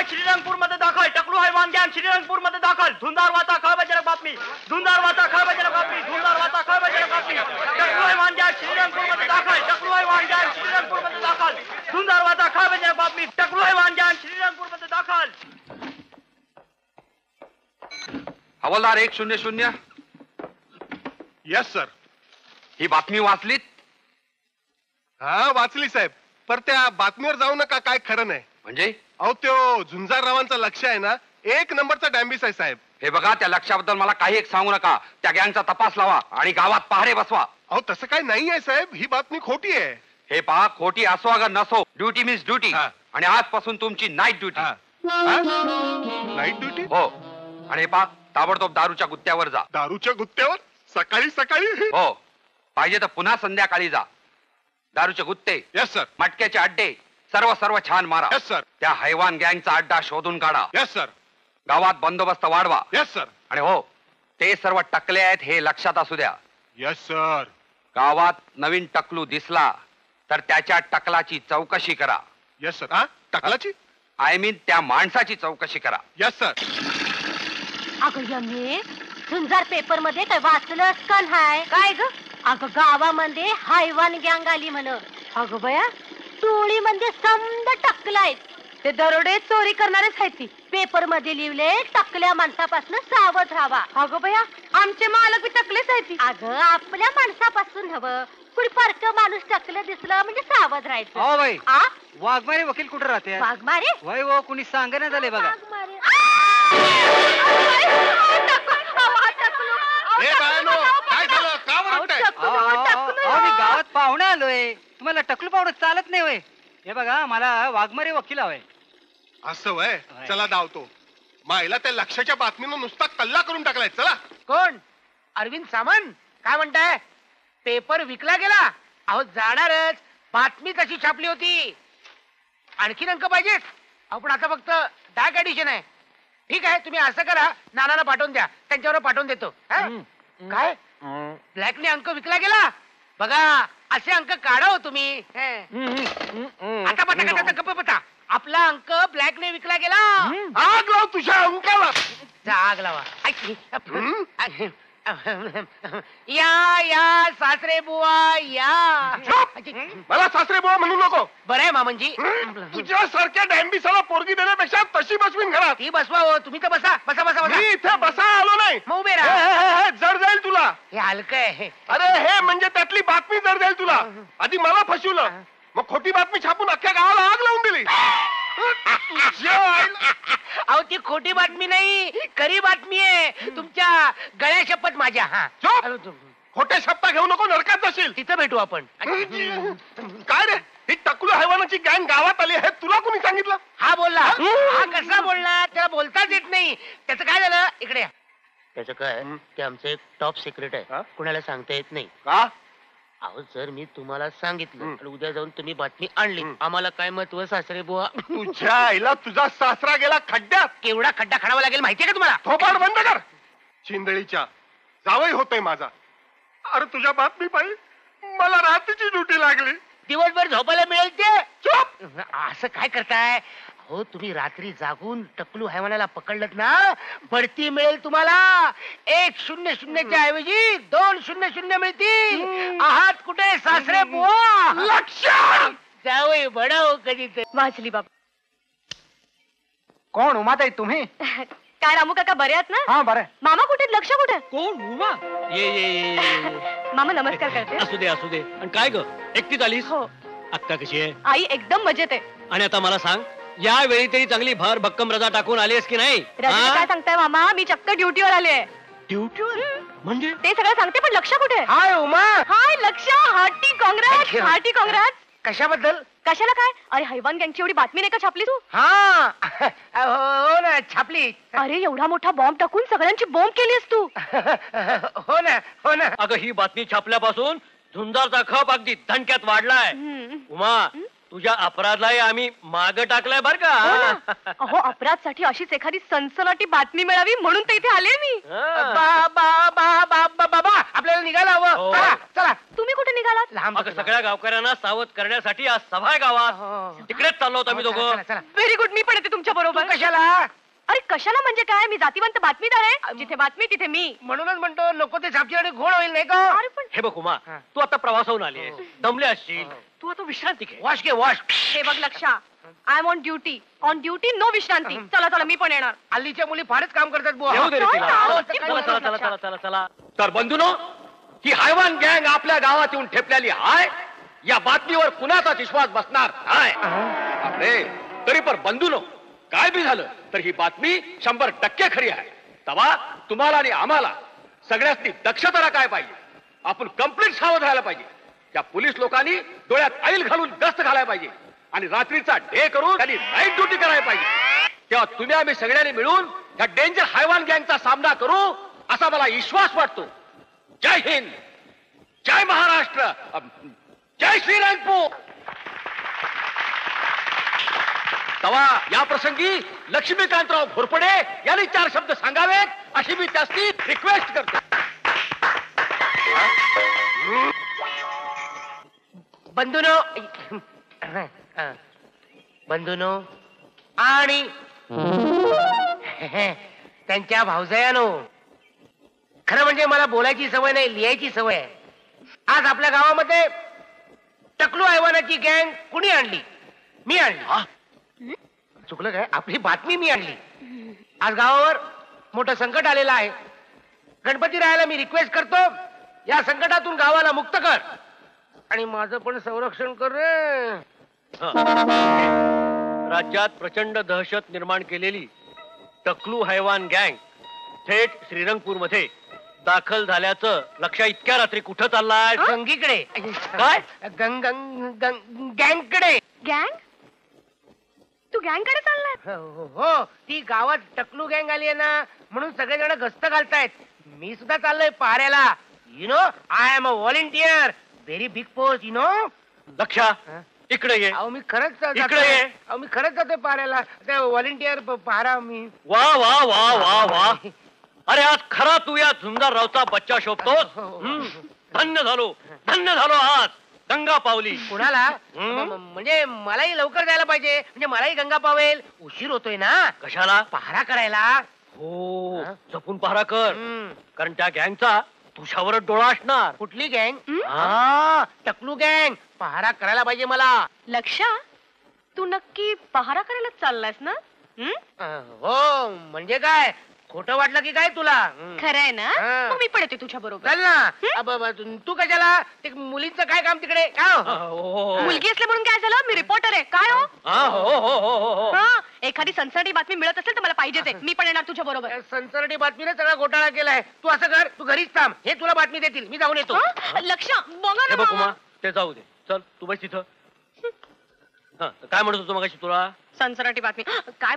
श्रीरंगपूर मध्ये दाखल. टकलू हैवान गँग श्रीरंगपूर मध्ये दाखल. धुंदार वाता खळबळजनक बातमी. धुंदार वाता खळबळजनक बातमी. धुंदार वाता खळबळजनक बातमी. टकलू हैवान गँग श्रीरंगपूर मध्ये दाखल. टकलू हैवान गँग श्रीरंगपूर मध्ये दाखल. धुंदार वाता खळबळजनक बातमी. टकलू हैवान गँग श्रीरंगपूर मध्ये दाखल. हवालदार 100. Yes sir. ही बातमी वाचलीत? हा वाचली साहेब. पर त्या बातमीवर जाऊ नका, काय खरं नाही. म्हणजे अहो त्यो झुंजाररावांचा लक्ष आहे ना, 1 नंबरचा डॅम्बिस आहे साहेब. हे बघा, त्या लक्षाबद्दल मला काही एक सांगू नका. त्या गँगचा तपास लावा आणि गावात पहारे बसवा. अहो तसं काय नाही आहे साहेब, ही बातमी खोटी आहे. हे पहा, खोटी असो अगर नसो, ड्युटी मीन्स ड्युटी. आणि आजपासून तुमची नाईट ड्युटी. Night duty? हो. आणि हे पहा, ताबडतोब दारूच्या गुत्त्यावर जा. दारूच्या गुत्त्यावर? सकाळी सकाळी? हो. पाहिजे तर पुन्हा संध्याकाळी जा. दारूचे गुत्ते, यस सर. मटक्याचे अड्डे सर्व छान मारा. Yes sir. त्या हैवान गँगचा अड्डा शोधून काढा. Yes sir. गावात बंदोबस्त वाढवा. Yes sir. आणि हो, ते सर्व टकले आहेत हे लक्षात असू द्या. Yes sir. गावात नवीन टकलू दिसला तर त्याच्या टकलाची चौकशी करा. Yes sir. टकलाची? आय मीन त्या माणसाची चौकशी करा. Yes sir. अगं यमे, झुंजार पेपर मध्ये काय वाचलंस का नाही? काय ग? अगं गावामध्ये हैवान गँग आली म्हण. अगं बया, टोळी म्हणजे समद टकलायत. ते दरोडे चोरी करणारेच आहेत. ती पेपर मध्ये लिहिले टकल्या माणसापासून सावध राहावा. अगं बया, आमचे मालक बी टकलेच आहेत. अगं आपल्या माणसापासून हवं. कुणी पारक माणूस टकलं दिसलं म्हणजे सावध राहायचं. हो बाई, आ वाघमारे वकील कुठे राहते? वाघमारे? वय हो, कुणी सांगण्यात आले बघा. काय झालं? का ओरडताय? मी गावात पाहुणे आलोय. तुम्हाला टकलू पाहुणं चालत नाही होय? हे बघा, मला वाघमारे वकील हवंय. असं वय. चला धावतो. मायला त्या लक्षाच्या बातमीनं नुसता कल्ला करून टाकलाय. चला. कोण? अरविंद सामंत? काय म्हणताय? पेपर विकला गेला? अहो जाणारच. बातमी कशी छापली होती? आणखीन अंक पाहिजेत? आपण आता फक्त डाक एडिशन आहे. ठीक आहे, तुम्ही असं करा, नानाला पाठवून द्या, त्यांच्यावर पाठवून देतो. काय ब्लॅकने अंक विकला गेला? बघा, असे अंक काढा हो तुम्ही. आता पता आपला अंक ब्लॅकने विकला गेला. आग लाव तुझ्या अंकाला. आग लावा. या या सासरे बुवा या. मला सासरे बुवा म्हणू नको. बरं आहे मामनजी. तुझ्या सारख्या डॅम्बिसाला पोरगी देण्यापेक्षा तशी बसवीन घरात. ती बसवा हो, तुम्ही तर बसा बसा बसा बसा. मी इथे बसा आलो नाही. मग उभे राहा. जड जाईल तुला. हे हलकं आहे. अरे हे म्हणजे त्यातली बातमी जड जाईल तुला. आधी मला फसवलं, मग खोटी बातमी छापून अख्ख्या गावाला आग लावून दिली. अहो ती खोटी बातमी नाही, खरी बातमी आहे. तुमच्या गळ्या शपथ माझ्या. हा खोटे शब्द घेऊ नको, नरकात जाशील. तिथं भेटू आपण. काय रे, ही टकलू हैवानाची गँग गावात आली आहे, तुला कोणी सांगितलं? हा बोलला. हा कसा बोलला? त्याला बोलताच येत नाही. त्याचं काय झालं? इकडे. त्याचं काय, ते आमचं एक टॉप सिक्रेट आहे, कुणाला सांगता येत नाही. का? अहो जर मी तुम्हाला सांगितलं आणि उद्या जाऊन तुम्ही बातमी आणली, आम्हाला काय महत्व सासरे बुवा? तुझ्या आईला तुझा सासरा गेला खड्ड्यात. केवढा खड्डा खणावा लागेल माहितीये का तुम्हाला? थोपाड बंद कर. चिंदळीच्या जावई होतय माझा. अरे तुझ्या बातमी पाहिजे मला रात्रीची ड्युटी लागली. दिवसभर झोपायला मिळेल ते? चुप. असं काय करताय? हो तुम्ही रात्री जागून टकलू हैवानाला पकडलत ना, बढती मिळेल तुम्हाला. 100च्या ऐवजी 200 मिळतील. आहात कुठे सासरे बुवा? लक्ष जावई बडाव कधी तर. वाचली बाबा. कोण उमाताई तुम्ही? काय रामू काका बरे आहात ना? हा बरं. मामा कुठे? लक्ष कुठे? कोण उमा? ये ये ये, ये. मामा नमस्कार करते. असू दे असू दे. आणि काय ग, एकटीच आलीस? हो. अक्का कशी आहे? आई एकदम मजेत आहे. आणि आता मला सांग, या वेळी तरी चांगली भर भक्कम रजा टाकून आलीस की नाही? रजनी काय सांगताय मामा? मी चक्क ड्युटीवर आले. ड्युटीवर? म्हणजे ते सगळं सांगते, पण लक्ष कुठे? हाय उमा. हाय लक्ष. हार्टी काँग्रेस. हार्टी काँग्रेस. कशाबद्दल? कशाला काय? अरे हैवान गँगची एवढी बातमी नाही का छापली तू? हा हो ना, छापली. अरे एवढा मोठा बॉम्ब टाकून सगळ्यांची बॉम्ब केलीस तू. हो ना हो ना. अगं ही बातमी छापल्यापासून झुंजारचा खप अगदी धनक्यात वाढलाय. उमा, तुझ्या अपराधालाही आम्ही माग टाकलाय बर का. अहो अपराधसाठी अशीच एखादी सनसनाटी बातमी मिळावी म्हणून तर इथे आले मी. हा. बाबा आपल्याला निघायला हवं. हो. चला चला. तुम्ही कुठे निघालात? लांब अगं सगळ्या गावकऱ्यांना सावध करण्यासाठी आज सभा आहे गावात. तिकडेच चाललो होतो आम्ही दोघं. चला, चला. व्हेरी गुड, मी पण येते तुमच्या तू बरोबर. कशाला? अरे कशाला म्हणजे काय, मी जातीवंत बातमीदार आहे. जिथे बातमी तिथे मी. म्हणूनच म्हणतो नको ते सापची आणि घोळ होईल नाही का? अरे पण हे बघ उमा, तू आता प्रवासाहून आली आहेस, दमले असशील, तू आता विश्रांती घे. वॉश घे वॉश. हे बघ लक्षा, I am on duty. On duty no विश्रांती. चला चला मी पण येणार. हल्लीच्या मुली फारच काम करतात बुवा. येऊ दे रे तिला. हो, चला चला चला चला चला चला. तर बंधूनो, ही हैवान गँग आपल्या गावात येऊन ठेपलेली आहे. या बातमीवर कुणाचा विश्वास बसणार नाही. अरे तरी पण बंधूनो, काय बी झालं तर ही बातमी 100% खरी आहे. तेव्हा तुम्हाला आणि आम्हाला सगळ्यांनी दक्षता राखायला पाहिजे. आपण कंप्लीट सावध राहायला पाहिजे. त्या पोलीस लोकांनी डोळ्यात आईल घालून गस्त घालायला पाहिजे आणि रात्रीचा डे करून त्यांनी नाईट ड्युटी करायला पाहिजे. तेव्हा तुम्ही आम्ही सगळ्यांनी मिळून या डेंजर हैवान गँगचा सामना करू असा मला विश्वास वाटतो. जय हिंद, जय महाराष्ट्र, जय श्रीरंगपूर. तेव्हा या प्रसंगी लक्ष्मीकांतराव घोरपडे यांनी 4 शब्द सांगावेत अशी मी त्याची रिक्वेस्ट करतो. बंधूनो आणि त्यांच्या भावजयानो, खरं म्हणजे मला बोलायची सवय नाही, लिहायची सवय आहे. आज आपल्या गावामध्ये टकलू हैवानाची गँग कुणी आणली? मी आणली. चुकलं काय? आपली बातमी मी आणली. आज गावावर मोठं संकट आलेलं आहे. गणपती रायाला मी रिक्वेस्ट करतो, या संकटातून गावाला मुक्त कर आणि माझं पण संरक्षण कर रे. राज्यात प्रचंड दहशत निर्माण केलेली टकलू हैवान गँग थेट श्रीरंगपूरमध्ये दाखल झाल्याचं लक्षात. इतक्या रात्री कुठं चाललाय? गंगीकडे. काय? गँगकडे. गँग? तू गँग कडे चाललाय? हो, ती गावात टकलू गँग आली आहे ना, म्हणून सगळेजण गस्त घालतायत. मी सुद्धा चाललोय पहाऱ्याला. You know, I am a volunteer. Very big post, you know. लक्षा, इकडे ये. अहो मी खरंच इकडे ये. अहो मी खरंच जातोय पहाऱ्याला. व्हॉलेंटियर पहारा मी. वा वा वा वा वा. अरे आज खरा तू या झुंजार रावचा बच्चा शोभतोस. धन्य झालो आज. गंगा पावली. कुणाला? म्हणजे मलाही लवकर जायला पाहिजे, म्हणजे मलाही गंगा पावेल. उशीर होतोय ना. कशाला? पहारा करायला. हो, जपून पहारा कर, कारण त्या गँगचा तुझ्यावरच डोळा असणार. कुठली गँग? हा, टकलू गँग. पहारा करायला पाहिजे मला. लक्षा, तू नक्की पहारा करायला चाललायस ना? हो, म्हणजे काय, खोटं वाटलं की काय तुला? खरंय ना? हा. मग मी पण येते तुझ्या बरोबर. चल ना. तू कशाला? ते मुलींचं काय काम तिकडे? काय हो? मुलगी असले म्हणून काय झालं? मी रिपोर्टर आहे. काय हो? हो. हा, एखादी सनसनाटी बातमी मिळत असेल तर मला पाहिजेच आहे. मी पण येणार तुझ्या बरोबर. सनसनाटी बातमीने सगळा घोटाळा केलाय. तू असं कर, तू घरीच थांब. हे तुला बातमी देतील. मी जाऊन येतो. लक्ष बघा हे ना बघ मामा. उमा, ते जाऊ दे. चल तू बस तिथं. काय म्हणत होतो मगाशी तुला? सनसनाटी बातमी काय